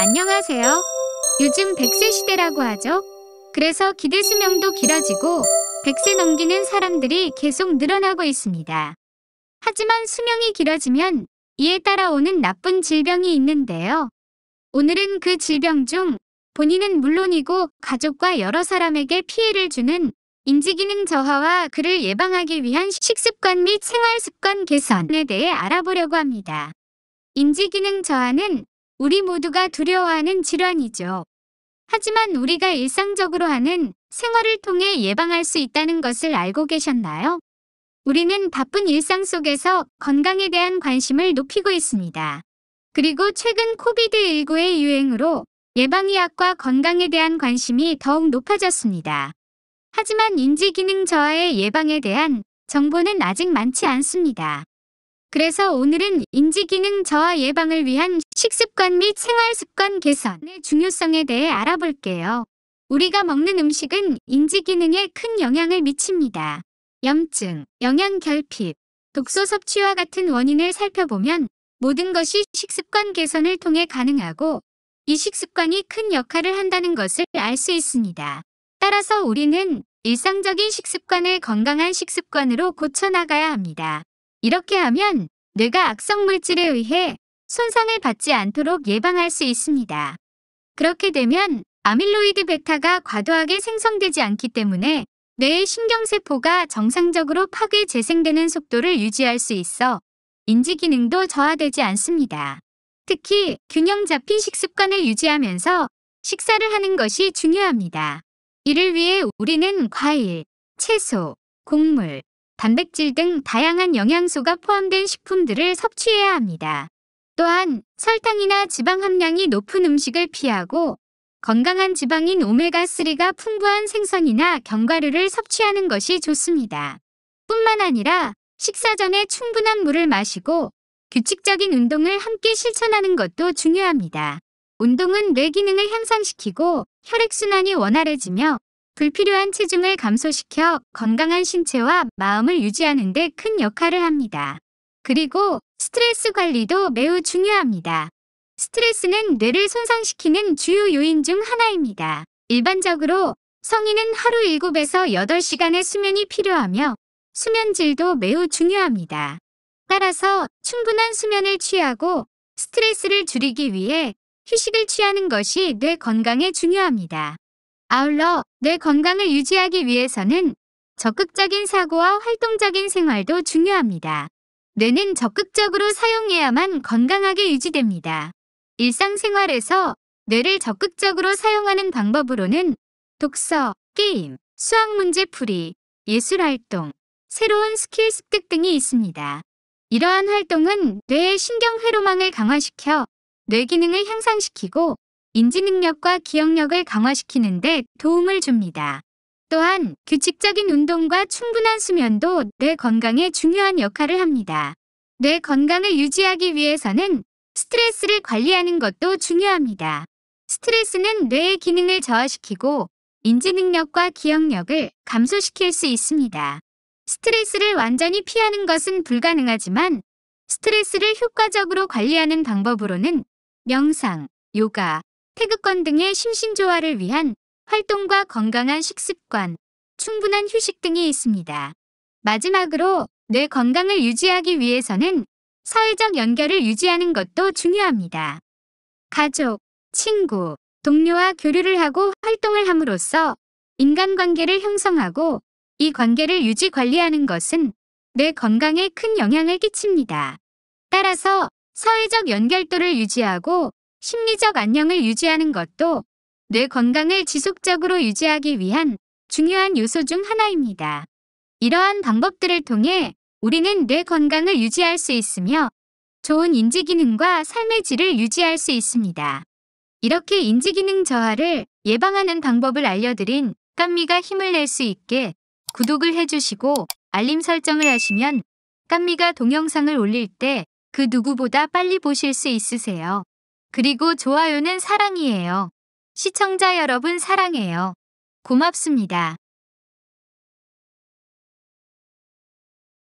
안녕하세요. 요즘 100세 시대라고 하죠. 그래서 기대 수명도 길어지고 100세 넘기는 사람들이 계속 늘어나고 있습니다. 하지만 수명이 길어지면 이에 따라오는 나쁜 질병이 있는데요. 오늘은 그 질병 중 본인은 물론이고 가족과 여러 사람에게 피해를 주는 인지기능 저하와 그를 예방하기 위한 식습관 및 생활습관 개선에 대해 알아보려고 합니다. 인지기능 저하는 우리 모두가 두려워하는 질환이죠. 하지만 우리가 일상적으로 하는 생활을 통해 예방할 수 있다는 것을 알고 계셨나요? 우리는 바쁜 일상 속에서 건강에 대한 관심을 높이고 있습니다. 그리고 최근 코비드19의 유행으로 예방의학과 건강에 대한 관심이 더욱 높아졌습니다. 하지만 인지기능 저하의 예방에 대한 정보는 아직 많지 않습니다. 그래서 오늘은 인지기능 저하 예방을 위한 식습관 및 생활습관 개선의 중요성에 대해 알아볼게요. 우리가 먹는 음식은 인지기능에 큰 영향을 미칩니다. 염증, 영양결핍, 독소 섭취와 같은 원인을 살펴보면 모든 것이 식습관 개선을 통해 가능하고 이 식습관이 큰 역할을 한다는 것을 알 수 있습니다. 따라서 우리는 일상적인 식습관을 건강한 식습관으로 고쳐나가야 합니다. 이렇게 하면 뇌가 악성 물질에 의해 손상을 받지 않도록 예방할 수 있습니다. 그렇게 되면 아밀로이드 베타가 과도하게 생성되지 않기 때문에 뇌의 신경세포가 정상적으로 파괴 재생되는 속도를 유지할 수 있어 인지기능도 저하되지 않습니다. 특히 균형 잡힌 식습관을 유지하면서 식사를 하는 것이 중요합니다. 이를 위해 우리는 과일, 채소, 곡물, 단백질 등 다양한 영양소가 포함된 식품들을 섭취해야 합니다. 또한 설탕이나 지방 함량이 높은 음식을 피하고 건강한 지방인 오메가3가 풍부한 생선이나 견과류를 섭취하는 것이 좋습니다. 뿐만 아니라 식사 전에 충분한 물을 마시고 규칙적인 운동을 함께 실천하는 것도 중요합니다. 운동은 뇌 기능을 향상시키고 혈액순환이 원활해지며 불필요한 체중을 감소시켜 건강한 신체와 마음을 유지하는 데 큰 역할을 합니다. 그리고 스트레스 관리도 매우 중요합니다. 스트레스는 뇌를 손상시키는 주요 요인 중 하나입니다. 일반적으로 성인은 하루 7에서 8시간의 수면이 필요하며 수면 질도 매우 중요합니다. 따라서 충분한 수면을 취하고 스트레스를 줄이기 위해 휴식을 취하는 것이 뇌 건강에 중요합니다. 아울러 뇌 건강을 유지하기 위해서는 적극적인 사고와 활동적인 생활도 중요합니다. 뇌는 적극적으로 사용해야만 건강하게 유지됩니다. 일상생활에서 뇌를 적극적으로 사용하는 방법으로는 독서, 게임, 수학 문제 풀이, 예술활동, 새로운 스킬 습득 등이 있습니다. 이러한 활동은 뇌의 신경회로망을 강화시켜 뇌 기능을 향상시키고 인지능력과 기억력을 강화시키는 데 도움을 줍니다. 또한 규칙적인 운동과 충분한 수면도 뇌 건강에 중요한 역할을 합니다. 뇌 건강을 유지하기 위해서는 스트레스를 관리하는 것도 중요합니다. 스트레스는 뇌의 기능을 저하시키고 인지능력과 기억력을 감소시킬 수 있습니다. 스트레스를 완전히 피하는 것은 불가능하지만 스트레스를 효과적으로 관리하는 방법으로는 명상, 요가, 태극권 등의 심신조화를 위한 활동과 건강한 식습관, 충분한 휴식 등이 있습니다. 마지막으로 뇌 건강을 유지하기 위해서는 사회적 연결을 유지하는 것도 중요합니다. 가족, 친구, 동료와 교류를 하고 활동을 함으로써 인간관계를 형성하고 이 관계를 유지 관리하는 것은 뇌 건강에 큰 영향을 끼칩니다. 따라서 사회적 연결도를 유지하고 심리적 안녕을 유지하는 것도 뇌 건강을 지속적으로 유지하기 위한 중요한 요소 중 하나입니다. 이러한 방법들을 통해 우리는 뇌 건강을 유지할 수 있으며 좋은 인지기능과 삶의 질을 유지할 수 있습니다. 이렇게 인지기능 저하를 예방하는 방법을 알려드린 깜미가 힘을 낼 수 있게 구독을 해주시고 알림 설정을 하시면 깜미가 동영상을 올릴 때 그 누구보다 빨리 보실 수 있으세요. 그리고 좋아요는 사랑이에요. 시청자 여러분 사랑해요. 고맙습니다.